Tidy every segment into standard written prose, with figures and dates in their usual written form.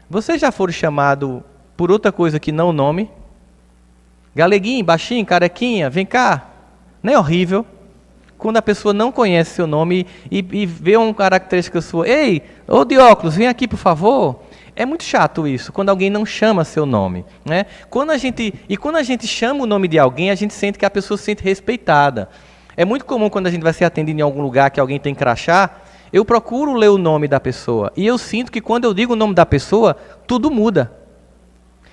Vocês já foram chamados por outra coisa que não o nome? Galeguinho, baixinho, carequinha, vem cá. Não é horrível? Quando a pessoa não conhece seu nome e vê uma característica sua. Ei, ô de óculos, vem aqui por favor. É muito chato isso, quando alguém não chama seu nome, né? Quando a gente chama o nome de alguém, a gente sente que a pessoa se sente respeitada. É muito comum quando a gente vai ser atendido em algum lugar que alguém tem crachá, eu procuro ler o nome da pessoa. E eu sinto que quando eu digo o nome da pessoa, tudo muda.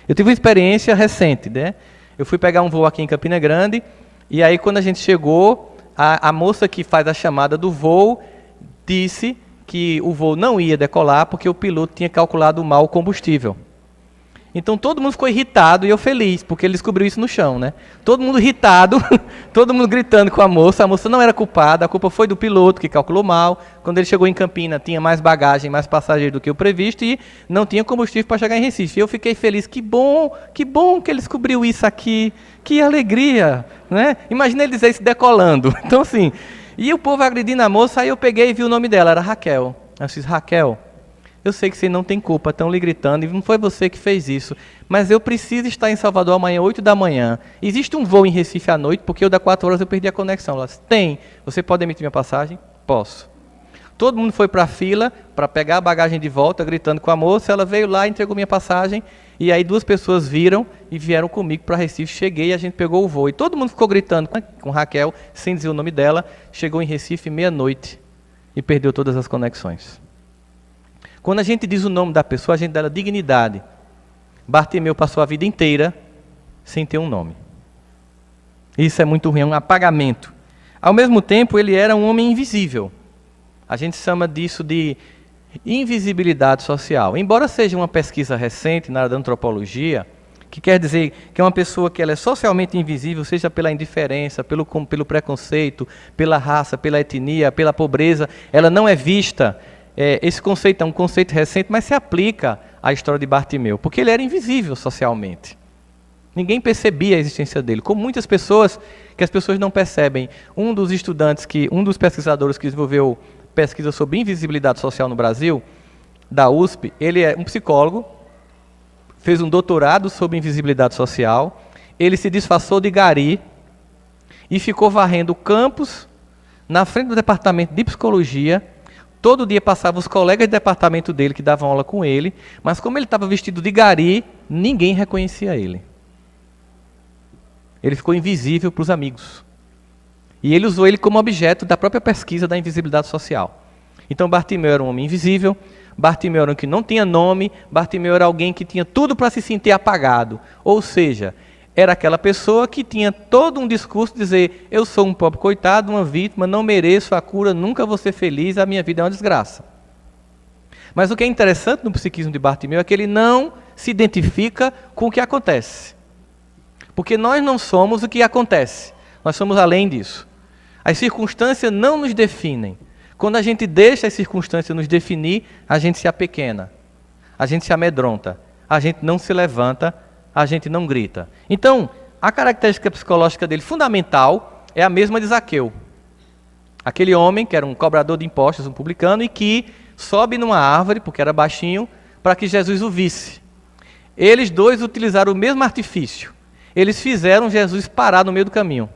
Eu tive uma experiência recente, né? Eu fui pegar um voo aqui em Campina Grande, e aí quando a gente chegou, a moça que faz a chamada do voo disse que o voo não ia decolar porque o piloto tinha calculado mal o combustível. Então todo mundo ficou irritado e eu feliz, porque ele descobriu isso no chão, né? Todo mundo irritado, todo mundo gritando com a moça não era culpada, a culpa foi do piloto que calculou mal. Quando ele chegou em Campina, tinha mais bagagem, mais passageiro do que o previsto e não tinha combustível para chegar em Recife. E eu fiquei feliz, que bom que ele descobriu isso aqui, que alegria, né? Imagina ele dizer isso decolando. Então assim, e o povo agredindo a moça, aí eu peguei e vi o nome dela, era Raquel. Eu disse, Raquel, eu sei que você não tem culpa, estão lhe gritando, e não foi você que fez isso, mas eu preciso estar em Salvador amanhã, 8 da manhã. Existe um voo em Recife à noite, porque eu da 4 horas eu perdi a conexão. Ela disse, tem, você pode emitir minha passagem? Posso. Todo mundo foi para a fila, para pegar a bagagem de volta, gritando com a moça, ela veio lá, entregou minha passagem, e aí 2 pessoas viram e vieram comigo para Recife, cheguei e a gente pegou o voo. E todo mundo ficou gritando com Raquel, sem dizer o nome dela, chegou em Recife meia-noite e perdeu todas as conexões. Quando a gente diz o nome da pessoa, a gente dá ela dignidade. Bartimeu passou a vida inteira sem ter um nome. Isso é muito ruim, é um apagamento. Ao mesmo tempo, ele era um homem invisível. A gente chama disso de invisibilidade social. Embora seja uma pesquisa recente na área da antropologia, que quer dizer que é uma pessoa que ela é socialmente invisível, seja pela indiferença, pelo preconceito, pela raça, pela etnia, pela pobreza, ela não é vista. Esse conceito é um conceito recente, mas se aplica à história de Bartimeu, porque ele era invisível socialmente. Ninguém percebia a existência dele, como muitas pessoas que as pessoas não percebem. Um dos pesquisadores que desenvolveu pesquisa sobre invisibilidade social no Brasil, da USP, ele é um psicólogo, fez um doutorado sobre invisibilidade social, ele se disfarçou de gari e ficou varrendo o campus na frente do departamento de psicologia. Todo dia passavam os colegas de departamento dele que davam aula com ele, mas como ele estava vestido de gari, ninguém reconhecia ele. Ele ficou invisível para os amigos. E ele usou ele como objeto da própria pesquisa da invisibilidade social. Então Bartimeu era um homem invisível, Bartimeu era um que não tinha nome, Bartimeu era alguém que tinha tudo para se sentir apagado. Ou seja, era aquela pessoa que tinha todo um discurso de dizer, eu sou um pobre coitado, uma vítima, não mereço a cura, nunca vou ser feliz, a minha vida é uma desgraça. Mas o que é interessante no psiquismo de Bartimeu é que ele não se identifica com o que acontece. Porque nós não somos o que acontece, nós somos além disso. As circunstâncias não nos definem. Quando a gente deixa as circunstâncias nos definir, a gente se apequena, a gente se amedronta, a gente não se levanta, a gente não grita. Então, a característica psicológica dele fundamental é a mesma de Zaqueu. Aquele homem que era um cobrador de impostos, um publicano, e que sobe numa árvore, porque era baixinho, para que Jesus o visse. Eles dois utilizaram o mesmo artifício. Eles fizeram Jesus parar no meio do caminho.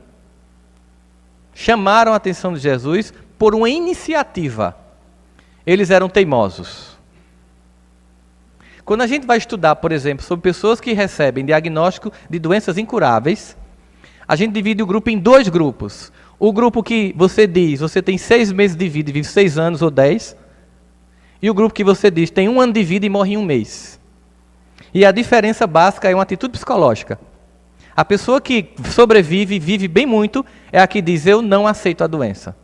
Chamaram a atenção de Jesus por uma iniciativa. Eles eram teimosos. Quando a gente vai estudar, por exemplo, sobre pessoas que recebem diagnóstico de doenças incuráveis, a gente divide o grupo em 2 grupos. O grupo que você diz, você tem 6 meses de vida e vive 6 anos ou 10. E o grupo que você diz, tem 1 ano de vida e morre em 1 mês. E a diferença básica é uma atitude psicológica. A pessoa que sobrevive e vive bem muito é a que diz, eu não aceito a doença.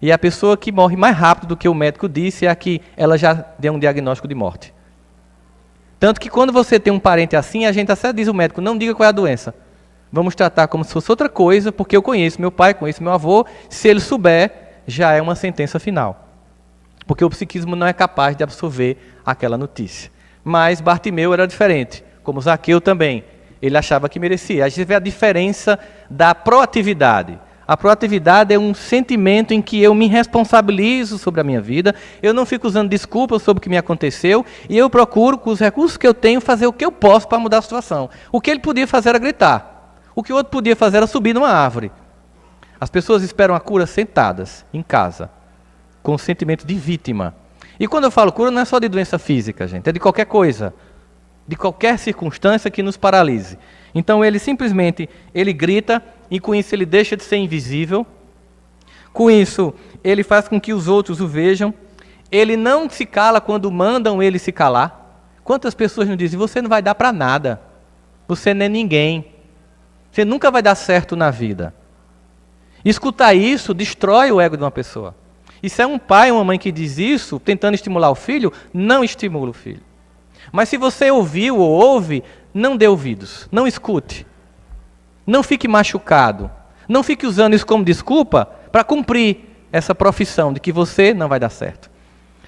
E a pessoa que morre mais rápido do que o médico disse é a que ela já deu um diagnóstico de morte. Tanto que quando você tem um parente assim, a gente até diz ao médico, não diga qual é a doença. Vamos tratar como se fosse outra coisa, porque eu conheço meu pai, conheço meu avô. Se ele souber, já é uma sentença final. Porque o psiquismo não é capaz de absorver aquela notícia. Mas Bartimeu era diferente, como Zaqueu também. Ele achava que merecia. A gente vê a diferença da proatividade. A proatividade é um sentimento em que eu me responsabilizo sobre a minha vida, eu não fico usando desculpas sobre o que me aconteceu, e eu procuro, com os recursos que eu tenho, fazer o que eu posso para mudar a situação. O que ele podia fazer era gritar. O que o outro podia fazer era subir numa árvore. As pessoas esperam a cura sentadas, em casa, com o sentimento de vítima. E quando eu falo cura, não é só de doença física, gente, é de qualquer coisa, de qualquer circunstância que nos paralise. Então ele simplesmente, ele grita, e com isso ele deixa de ser invisível. Com isso, ele faz com que os outros o vejam. Ele não se cala quando mandam ele se calar. Quantas pessoas não dizem, você não vai dar para nada, você não é ninguém, você nunca vai dar certo na vida. Escutar isso destrói o ego de uma pessoa. E se é um pai ou uma mãe que diz isso, tentando estimular o filho, não estimula o filho. Mas se você ouviu ou ouve, não dê ouvidos, não escute. Não fique machucado. Não fique usando isso como desculpa para cumprir essa profissão de que você não vai dar certo.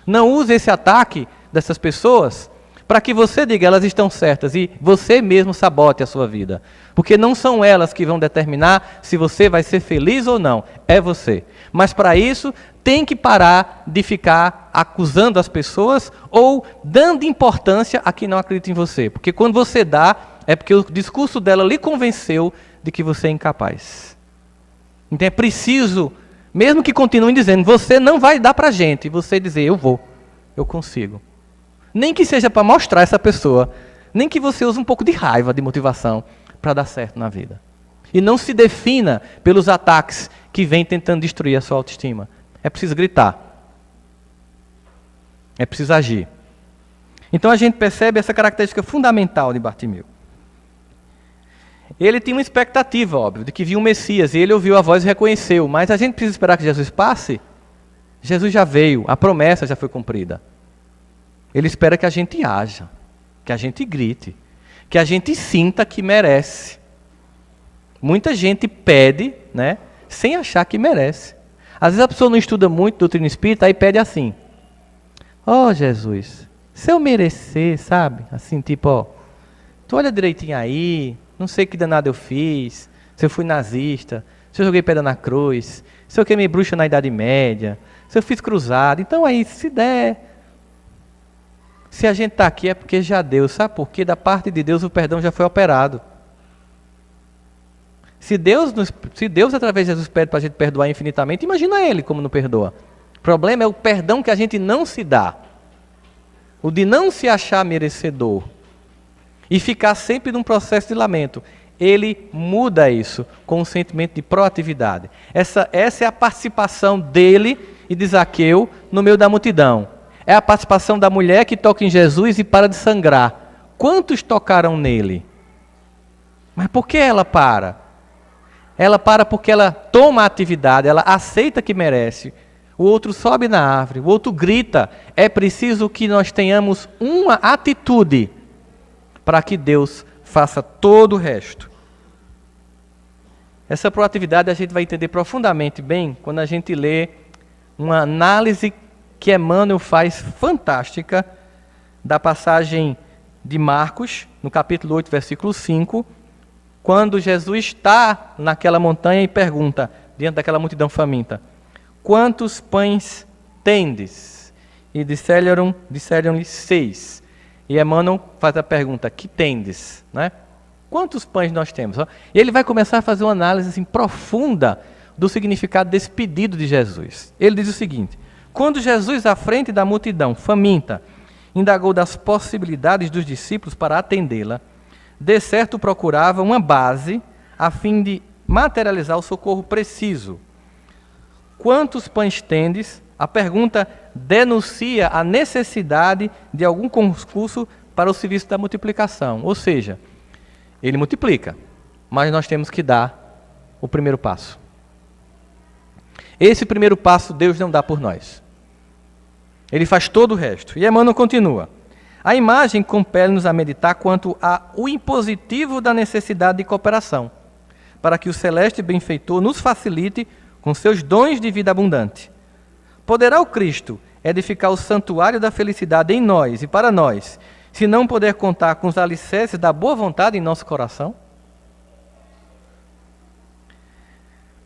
Não use esse ataque dessas pessoas para que você diga elas estão certas e você mesmo sabote a sua vida. Porque não são elas que vão determinar se você vai ser feliz ou não. É você. Mas para isso, tem que parar de ficar acusando as pessoas ou dando importância a quem não acredita em você. Porque quando você dá, é porque o discurso dela lhe convenceu de que você é incapaz. Então é preciso, mesmo que continuem dizendo, você não vai dar para a gente, e você dizer, eu vou, eu consigo. Nem que seja para mostrar essa pessoa, nem que você use um pouco de raiva, de motivação, para dar certo na vida. E não se defina pelos ataques que vêm tentando destruir a sua autoestima. É preciso gritar. É preciso agir. Então a gente percebe essa característica fundamental de Bartimeu. Ele tinha uma expectativa, óbvio, de que viu o Messias, e ele ouviu a voz e reconheceu. Mas a gente precisa esperar que Jesus passe? Jesus já veio, a promessa já foi cumprida. Ele espera que a gente haja, que a gente grite, que a gente sinta que merece. Muita gente pede, né, sem achar que merece. Às vezes a pessoa não estuda muito doutrina espírita, aí pede assim, ó Jesus, se eu merecer, sabe, assim tipo, ó, tu olha direitinho aí, não sei que danado eu fiz, se eu fui nazista, se eu joguei pedra na cruz, se eu queimei bruxa na Idade Média, se eu fiz cruzado, então aí, se der, se a gente está aqui é porque já deu, sabe por quê? Da parte de Deus o perdão já foi operado. Se Deus através de Jesus pede para a gente perdoar infinitamente, imagina Ele como não perdoa. O problema é o perdão que a gente não se dá. O de não se achar merecedor. E ficar sempre num processo de lamento. Ele muda isso com um sentimento de proatividade. Essa é a participação dele e de Zaqueu no meio da multidão. É a participação da mulher que toca em Jesus e para de sangrar. Quantos tocaram nele? Mas por que ela para? Ela para porque ela toma a atividade, ela aceita que merece. O outro sobe na árvore, o outro grita. É preciso que nós tenhamos uma atitude para que Deus faça todo o resto. Essa proatividade a gente vai entender profundamente bem quando a gente lê uma análise que Emmanuel faz fantástica da passagem de Marcos, no capítulo 8, versículo 5, quando Jesus está naquela montanha e pergunta, diante daquela multidão faminta, quantos pães tendes? E disseram-lhe 6. E Emmanuel faz a pergunta, que tendes? Né? Quantos pães nós temos? E ele vai começar a fazer uma análise assim, profunda do significado desse pedido de Jesus. Ele diz o seguinte, quando Jesus, à frente da multidão faminta, indagou das possibilidades dos discípulos para atendê-la, de certo procurava uma base a fim de materializar o socorro preciso. Quantos pães tendes? A pergunta denuncia a necessidade de algum concurso para o serviço da multiplicação. Ou seja, ele multiplica, mas nós temos que dar o primeiro passo. Esse primeiro passo Deus não dá por nós. Ele faz todo o resto. E Emmanuel continua. A imagem compele-nos a meditar quanto ao impositivo da necessidade de cooperação, para que o celeste benfeitor nos facilite com seus dons de vida abundante. Poderá o Cristo edificar o santuário da felicidade em nós e para nós, se não puder contar com os alicerces da boa vontade em nosso coração?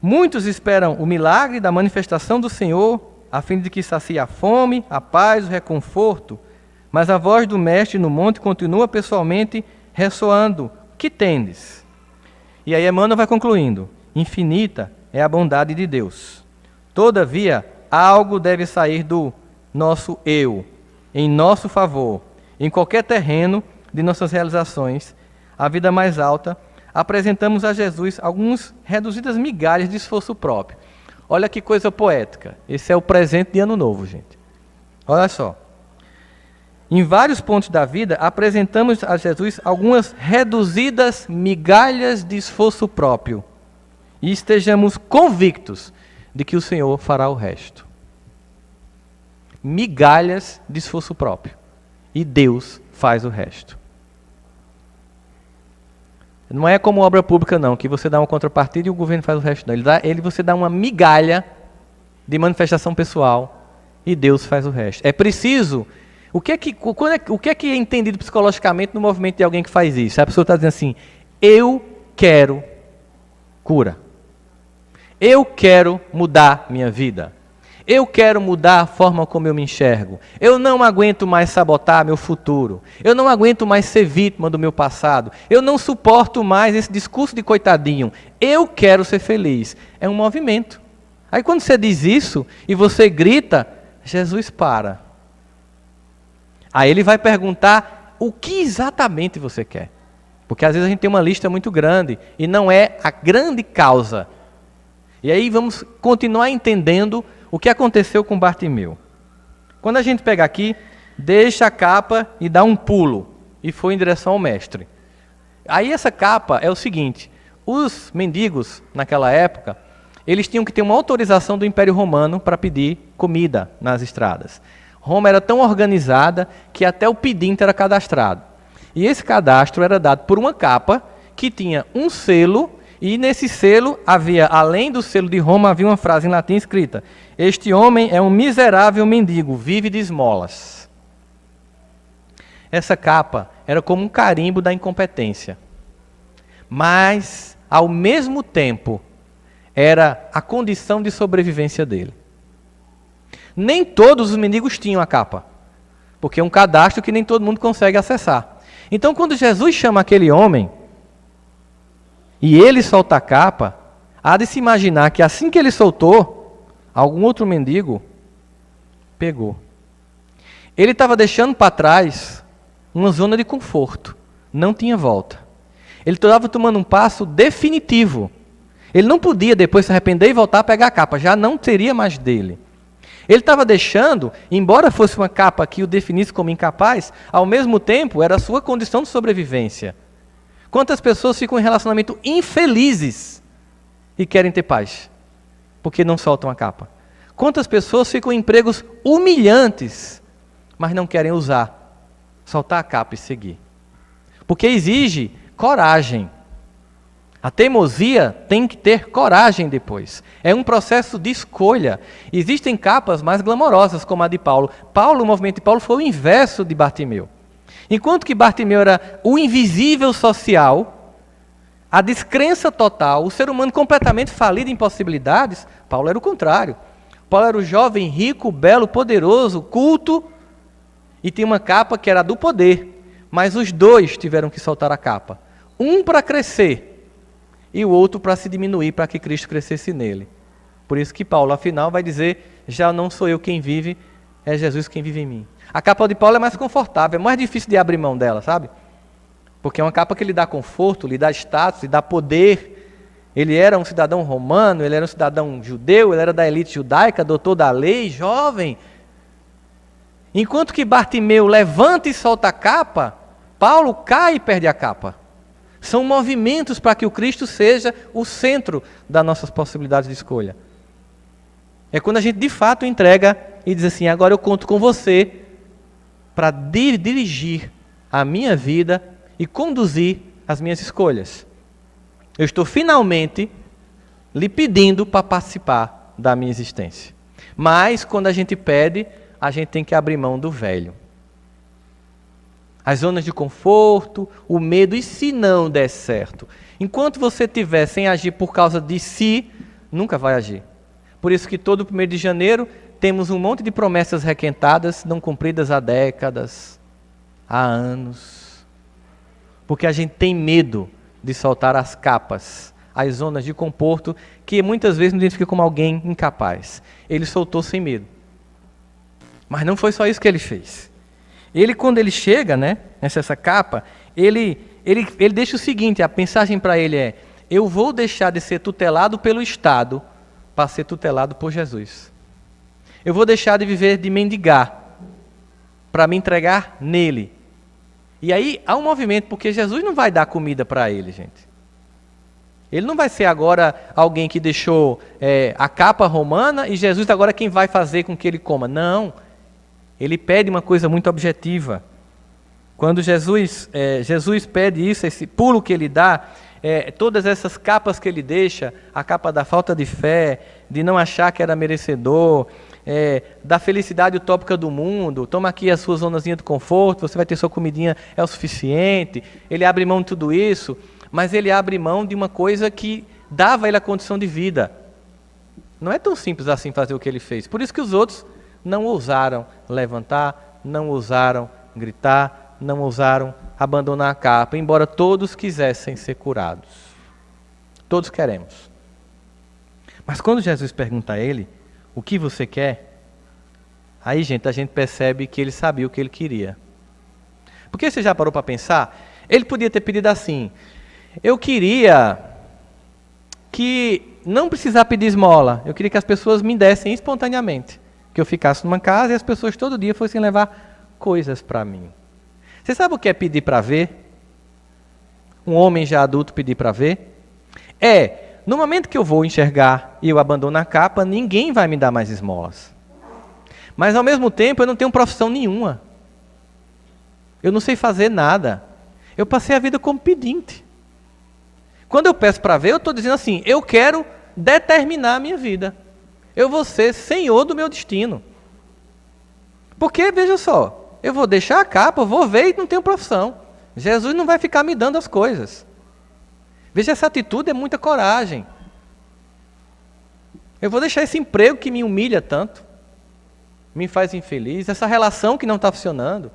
Muitos esperam o milagre da manifestação do Senhor, a fim de que sacie a fome, a paz, o reconforto. Mas a voz do Mestre no monte continua pessoalmente ressoando. Que tendes? E aí Emmanuel vai concluindo. Infinita é a bondade de Deus. Todavia, algo deve sair do nosso eu, em nosso favor, em qualquer terreno de nossas realizações, a vida mais alta, apresentamos a Jesus algumas reduzidas migalhas de esforço próprio. Olha que coisa poética. Esse é o presente de Ano Novo, gente. Olha só. Em vários pontos da vida, apresentamos a Jesus algumas reduzidas migalhas de esforço próprio. E estejamos convictos de que o Senhor fará o resto. Migalhas de esforço próprio. E Deus faz o resto. Não é como obra pública, não, que você dá uma contrapartida e o governo faz o resto, não. Você dá uma migalha de manifestação pessoal e Deus faz o resto. É preciso... O que é que é entendido psicologicamente no movimento de alguém que faz isso? A pessoa está dizendo assim, eu quero cura. Eu quero mudar minha vida. Eu quero mudar a forma como eu me enxergo. Eu não aguento mais sabotar meu futuro. Eu não aguento mais ser vítima do meu passado. Eu não suporto mais esse discurso de coitadinho. Eu quero ser feliz. É um movimento. Aí quando você diz isso e você grita, Jesus para. Aí ele vai perguntar o que exatamente você quer. Porque às vezes a gente tem uma lista muito grande e não é a grande causa. E aí vamos continuar entendendo o que aconteceu com Bartimeu. Quando a gente pega aqui, deixa a capa e dá um pulo e foi em direção ao mestre. Aí essa capa é o seguinte, os mendigos naquela época, eles tinham que ter uma autorização do Império Romano para pedir comida nas estradas. Roma era tão organizada que até o pedinte era cadastrado. E esse cadastro era dado por uma capa que tinha um selo, e nesse selo havia, além do selo de Roma, havia uma frase em latim escrita: este homem é um miserável mendigo, vive de esmolas. Essa capa era como um carimbo da incompetência. Mas, ao mesmo tempo, era a condição de sobrevivência dele. Nem todos os mendigos tinham a capa, porque é um cadastro que nem todo mundo consegue acessar. Então, quando Jesus chama aquele homem, e ele solta a capa, há de se imaginar que assim que ele soltou, algum outro mendigo pegou. Ele estava deixando para trás uma zona de conforto, não tinha volta. Ele estava tomando um passo definitivo. Ele não podia depois se arrepender e voltar a pegar a capa, já não seria mais dele. Ele estava deixando, embora fosse uma capa que o definisse como incapaz, ao mesmo tempo era a sua condição de sobrevivência. Quantas pessoas ficam em relacionamento infelizes e querem ter paz, porque não soltam a capa? Quantas pessoas ficam em empregos humilhantes, mas não querem usar, soltar a capa e seguir? Porque exige coragem. A teimosia tem que ter coragem depois. É um processo de escolha. Existem capas mais glamorosas, como a de Paulo. O movimento de Paulo foi o inverso de Bartimeu. Enquanto que Bartimeu era o invisível social, a descrença total, o ser humano completamente falido em possibilidades, Paulo era o contrário. Paulo era o jovem, rico, belo, poderoso, culto, e tinha uma capa que era do poder. Mas os dois tiveram que soltar a capa. Um para crescer, e o outro para se diminuir, para que Cristo crescesse nele. Por isso que Paulo, afinal, vai dizer, já não sou eu quem vive, é Jesus quem vive em mim. A capa de Paulo é mais confortável, é mais difícil de abrir mão dela, sabe? Porque é uma capa que lhe dá conforto, lhe dá status, lhe dá poder. Ele era um cidadão romano, ele era um cidadão judeu, ele era da elite judaica, doutor da lei, jovem. Enquanto que Bartimeu levanta e solta a capa, Paulo cai e perde a capa. São movimentos para que o Cristo seja o centro das nossas possibilidades de escolha. É quando a gente de fato entrega e diz assim, agora eu conto com você para dirigir a minha vida e conduzir as minhas escolhas. Eu estou finalmente lhe pedindo para participar da minha existência. Mas quando a gente pede, a gente tem que abrir mão do velho. As zonas de conforto, o medo, e se não der certo? Enquanto você estiver sem agir por causa de si, Nunca vai agir. Por isso que todo 1º de janeiro temos um monte de promessas requentadas, não cumpridas há décadas, há anos. Porque a gente tem medo de soltar as capas, as zonas de conforto, que muitas vezes nos identifica como alguém incapaz. Ele soltou sem medo. Mas não foi só isso que ele fez. Ele, quando ele chega, né, nessa capa, ele deixa o seguinte, a mensagem para ele é: eu vou deixar de ser tutelado pelo Estado para ser tutelado por Jesus. Eu vou deixar de viver de mendigar para me entregar nele. E aí há um movimento, porque Jesus não vai dar comida para ele, gente. Ele não vai ser agora alguém que deixou a capa romana e Jesus agora quem vai fazer com que ele coma. Não. Ele pede uma coisa muito objetiva. Quando Jesus pede isso, esse pulo que ele dá, todas essas capas que ele deixa, a capa da falta de fé, de não achar que era merecedor, da felicidade utópica do mundo, toma aqui a sua zonazinha de conforto, você vai ter sua comidinha, é o suficiente. Ele abre mão de tudo isso, mas ele abre mão de uma coisa que dava a ele a condição de vida. Não é tão simples assim fazer o que ele fez. Por isso que os outros não ousaram levantar, não ousaram gritar, não ousaram abandonar a capa, embora todos quisessem ser curados. Todos queremos. Mas quando Jesus pergunta a ele, o que você quer? Aí, gente, a gente percebe que ele sabia o que ele queria. Porque você já parou para pensar? Ele podia ter pedido assim: eu queria que não precisar pedir esmola, eu queria que as pessoas me dessem espontaneamente, que eu ficasse numa casa e as pessoas todo dia fossem levar coisas para mim. Você sabe o que é pedir para ver? Um homem já adulto pedir para ver? No momento que eu vou enxergar e eu abandono a capa, ninguém vai me dar mais esmolas. Mas ao mesmo tempo eu não tenho profissão nenhuma. Eu não sei fazer nada. Eu passei a vida como pedinte. Quando eu peço para ver, eu estou dizendo assim: eu quero determinar a minha vida. Eu vou ser senhor do meu destino. Porque, veja só, eu vou deixar a capa, eu vou ver e não tenho profissão. Jesus não vai ficar me dando as coisas. Veja, essa atitude é muita coragem. Eu vou deixar esse emprego que me humilha tanto, me faz infeliz, essa relação que não está funcionando.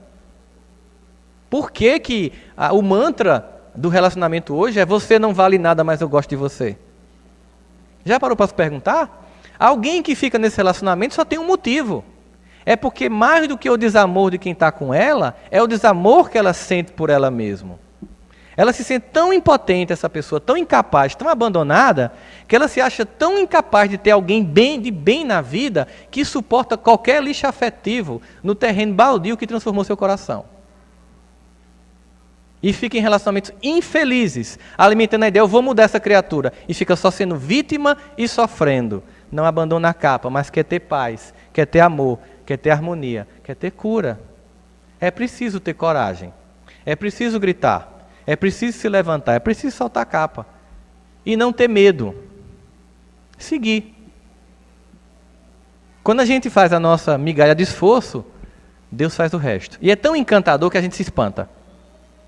Por que o mantra do relacionamento hoje é: você não vale nada, mas eu gosto de você? Já parou para se perguntar? Alguém que fica nesse relacionamento só tem um motivo. É porque mais do que o desamor de quem está com ela, é o desamor que ela sente por ela mesma. Ela se sente tão impotente, essa pessoa, tão incapaz, tão abandonada, que ela se acha tão incapaz de ter alguém de bem na vida, que suporta qualquer lixo afetivo no terreno baldio que transformou seu coração. E fica em relacionamentos infelizes, alimentando a ideia: eu vou mudar essa criatura. E fica só sendo vítima e sofrendo. Não abandona a capa, mas quer ter paz, quer ter amor, quer ter harmonia, quer ter cura. É preciso ter coragem. É preciso gritar. É preciso se levantar, é preciso soltar a capa. E não ter medo. Seguir. Quando a gente faz a nossa migalha de esforço, Deus faz o resto. E é tão encantador que a gente se espanta.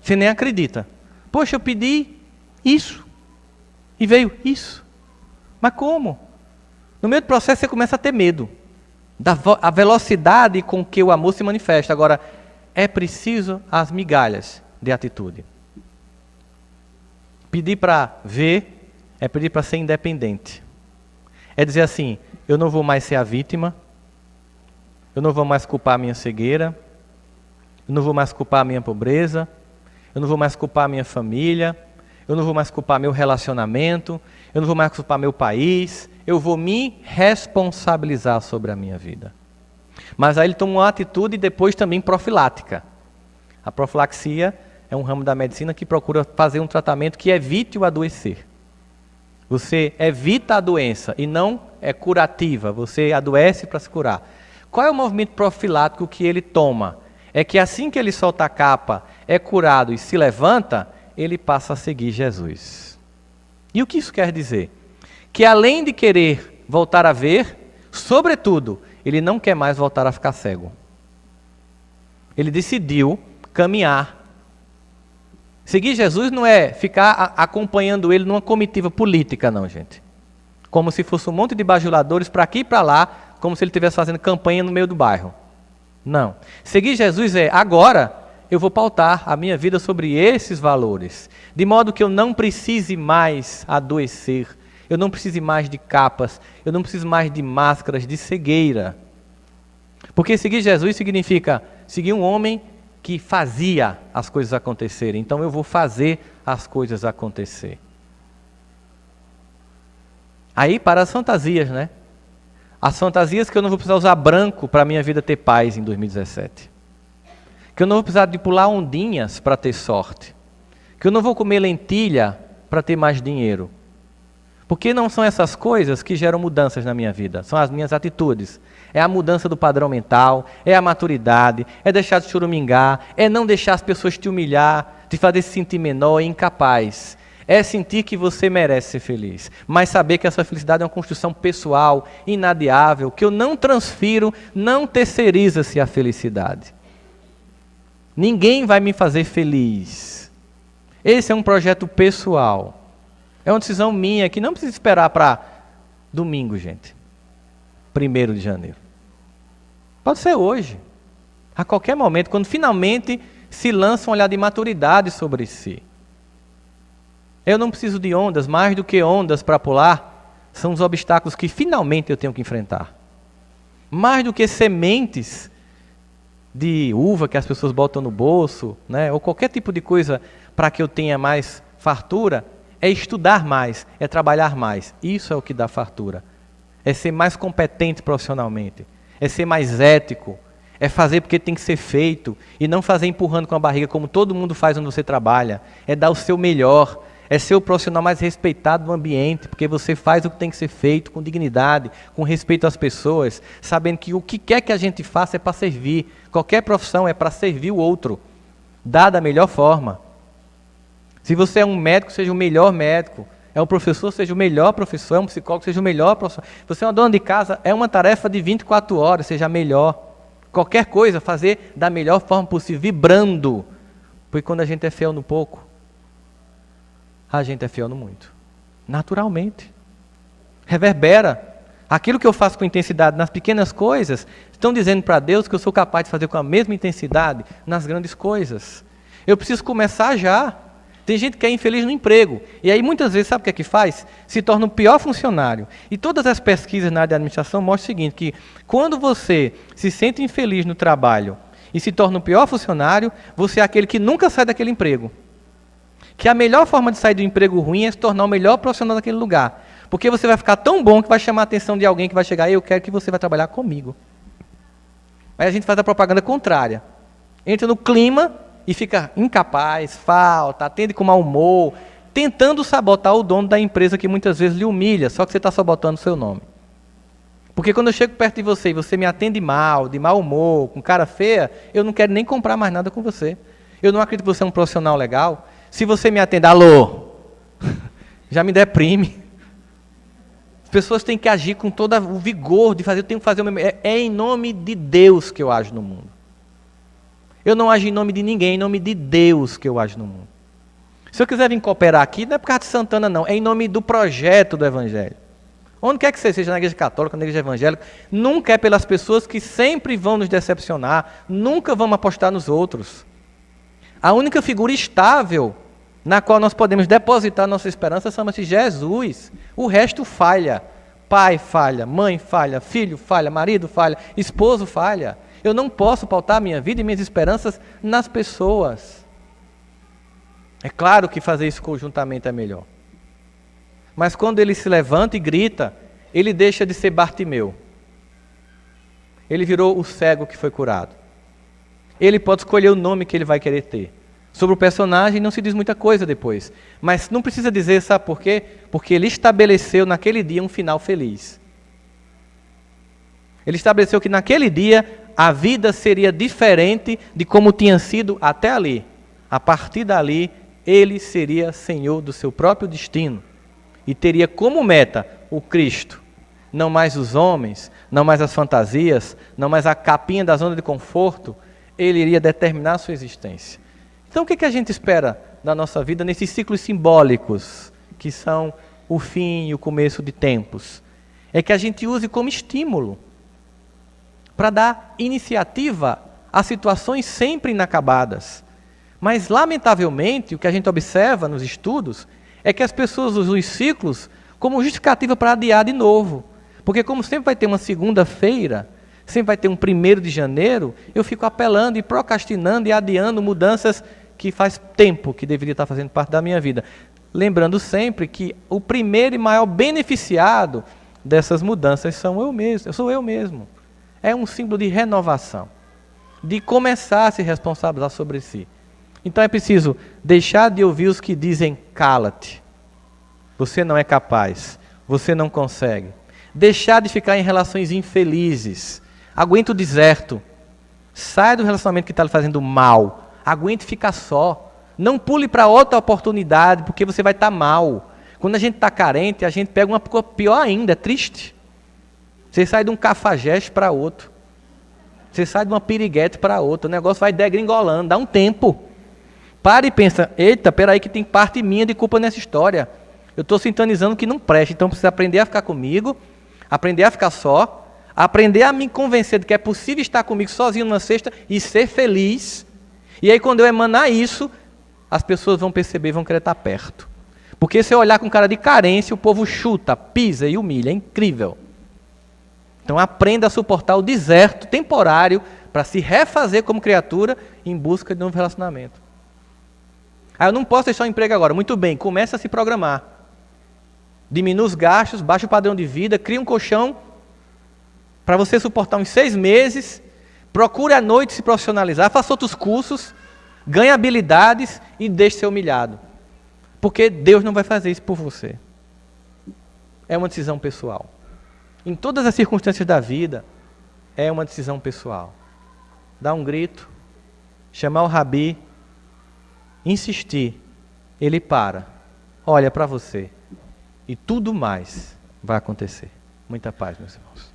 Você nem acredita. Poxa, eu pedi isso. E veio isso. Mas como? No meio do processo você começa a ter medo. A velocidade com que o amor se manifesta. Agora, é preciso as migalhas de atitude. Pedir para ver é pedir para ser independente. É dizer assim: eu não vou mais ser a vítima, eu não vou mais culpar a minha cegueira, eu não vou mais culpar a minha pobreza, eu não vou mais culpar a minha família, eu não vou mais culpar meu relacionamento, eu não vou mais culpar meu país, eu vou me responsabilizar sobre a minha vida. Mas aí ele toma uma atitude depois também profilática. A profilaxia é um ramo da medicina que procura fazer um tratamento que evite o adoecer. Você evita a doença e não é curativa, você adoece para se curar. Qual é o movimento profilático que ele toma? É que assim que ele solta a capa, é curado e se levanta, ele passa a seguir Jesus. E o que isso quer dizer? Que além de querer voltar a ver, sobretudo, ele não quer mais voltar a ficar cego. Ele decidiu caminhar. Seguir Jesus não é ficar acompanhando ele numa comitiva política, não, gente. como se fosse um monte de bajuladores para aqui e para lá, como se ele estivesse fazendo campanha no meio do bairro. Não. Seguir Jesus é, agora eu vou pautar a minha vida sobre esses valores, de modo que eu não precise mais adoecer, eu não precise mais de capas, eu não preciso mais de máscaras de cegueira. Porque seguir Jesus significa seguir um homem que fazia as coisas acontecerem. Então eu vou fazer as coisas acontecer. Aí para as fantasias, né? As fantasias que eu não vou precisar usar branco para a minha vida ter paz em 2017. Que eu não vou precisar de pular ondinhas para ter sorte. Que eu não vou comer lentilha para ter mais dinheiro. Porque não são essas coisas que geram mudanças na minha vida, são as minhas atitudes. É a mudança do padrão mental, é a maturidade, é deixar de choramingar, é não deixar as pessoas te humilhar, te fazer se sentir menor e incapaz. É sentir que você merece ser feliz, mas saber que essa felicidade é uma construção pessoal, inadiável, que eu não transfiro, não terceiriza-se a felicidade. Ninguém vai me fazer feliz. Esse é um projeto pessoal. É uma decisão minha que não precisa esperar para domingo, gente. 1º de janeiro. Pode ser hoje. A qualquer momento, quando finalmente se lança um olhar de maturidade sobre si. Eu não preciso de ondas, mais do que ondas para pular, são os obstáculos que finalmente eu tenho que enfrentar. Mais do que sementes de uva que as pessoas botam no bolso, né, ou qualquer tipo de coisa para que eu tenha mais fartura, é estudar mais, é trabalhar mais. Isso é o que dá fartura. É ser mais competente profissionalmente, é ser mais ético, é fazer porque tem que ser feito e não fazer empurrando com a barriga como todo mundo faz onde você trabalha. É dar o seu melhor, é ser o profissional mais respeitado do ambiente, porque você faz o que tem que ser feito com dignidade, com respeito às pessoas, sabendo que o que quer que a gente faça é para servir. Qualquer profissão é para servir o outro, dar da melhor forma. Se você é um médico, seja o melhor médico. É um professor, seja o melhor professor. É um psicólogo, seja o melhor professor. Você é uma dona de casa, é uma tarefa de 24 horas, seja a melhor. Qualquer coisa, fazer da melhor forma possível, vibrando. Porque quando a gente é fiel no pouco, a gente é fiel no muito. Naturalmente. Reverbera. Aquilo que eu faço com intensidade nas pequenas coisas, estão dizendo para Deus que eu sou capaz de fazer com a mesma intensidade nas grandes coisas. Eu preciso começar já. Tem gente que é infeliz no emprego. E aí muitas vezes, sabe o que é que faz? Se torna o pior funcionário. E todas as pesquisas na área de administração mostram o seguinte, que quando você se sente infeliz no trabalho e se torna o pior funcionário, você é aquele que nunca sai daquele emprego. Que a melhor forma de sair do emprego ruim é se tornar o melhor profissional daquele lugar. Porque você vai ficar tão bom que vai chamar a atenção de alguém que vai chegar, eu quero que você vai trabalhar comigo. Aí a gente faz a propaganda contrária. Entra no clima e fica incapaz, falta, atende com mau humor, tentando sabotar o dono da empresa que muitas vezes lhe humilha, só que você está sabotando o seu nome. Porque quando eu chego perto de você e você me atende mal, de mau humor, com cara feia, eu não quero nem comprar mais nada com você. Eu não acredito que você é um profissional legal. Se você me atender, alô, já me deprime. As pessoas têm que agir com todo o vigor de fazer, eu tenho que fazer o meu... É em nome de Deus que eu ajo no mundo. Eu não ajo em nome de ninguém, é em nome de Deus que eu ajo no mundo. Se eu quiser vir cooperar aqui, não é por causa de Santana, não. É em nome do projeto do Evangelho. Onde quer que seja na igreja católica, na igreja evangélica, nunca é pelas pessoas que sempre vão nos decepcionar, nunca vamos apostar nos outros. A única figura estável na qual nós podemos depositar nossa esperança chama-se Jesus. O resto falha. Pai falha, mãe falha, filho falha, marido falha, esposo falha. Eu não posso pautar a minha vida e minhas esperanças nas pessoas. É claro que fazer isso conjuntamente é melhor. Mas quando ele se levanta e grita, ele deixa de ser Bartimeu. Ele virou o cego que foi curado. Ele pode escolher o nome que ele vai querer ter. Sobre o personagem não se diz muita coisa depois. Mas não precisa dizer, sabe por quê? Porque ele estabeleceu naquele dia um final feliz. Ele estabeleceu que naquele dia a vida seria diferente de como tinha sido até ali. A partir dali, ele seria senhor do seu próprio destino. E teria como meta o Cristo. Não mais os homens, não mais as fantasias, não mais a capinha da zona de conforto. Ele iria determinar a sua existência. Então o que a gente espera da nossa vida nesses ciclos simbólicos, que são o fim e o começo de tempos. É que a gente use como estímulo para dar iniciativa a situações sempre inacabadas. Mas, lamentavelmente, o que a gente observa nos estudos é que as pessoas usam os ciclos como justificativa para adiar de novo. Porque como sempre vai ter uma segunda-feira, sempre vai ter um 1º de janeiro, eu fico apelando e procrastinando e adiando mudanças que faz tempo que deveria estar fazendo parte da minha vida. Lembrando sempre que o primeiro e maior beneficiado dessas mudanças sou eu mesmo. É um símbolo de renovação, de começar a se responsabilizar sobre si. Então é preciso deixar de ouvir os que dizem cala-te, você não é capaz, você não consegue. Deixar de ficar em relações infelizes, aguenta o deserto, sai do relacionamento que está lhe fazendo mal, aguente ficar só. Não pule para outra oportunidade, porque você vai estar mal. Quando a gente está carente, a gente pega uma coisa pior ainda, é triste. Você sai de um cafajeste para outro. Você sai de uma piriguete para outra. O negócio vai degringolando, dá um tempo. Para e pensa, eita, peraí que tem parte minha de culpa nessa história. Eu estou sintonizando que não presta, então precisa aprender a ficar comigo, aprender a ficar só, aprender a me convencer de que é possível estar comigo sozinho numa cesta e ser feliz. E aí quando eu emanar isso, as pessoas vão perceber, vão querer estar perto. Porque se eu olhar com cara de carência, o povo chuta, pisa e humilha. É incrível. Então aprenda a suportar o deserto temporário para se refazer como criatura em busca de um novo relacionamento. Eu não posso deixar o emprego agora. Muito bem, comece a se programar. Diminua os gastos, baixa o padrão de vida, cria um colchão para você suportar uns 6 meses. Procure à noite se profissionalizar, faça outros cursos, ganhe habilidades e deixe ser humilhado. Porque Deus não vai fazer isso por você. É uma decisão pessoal. Em todas as circunstâncias da vida, é uma decisão pessoal. Dar um grito, chamar o rabi, insistir, ele para, olha para você e tudo mais vai acontecer. Muita paz, meus irmãos.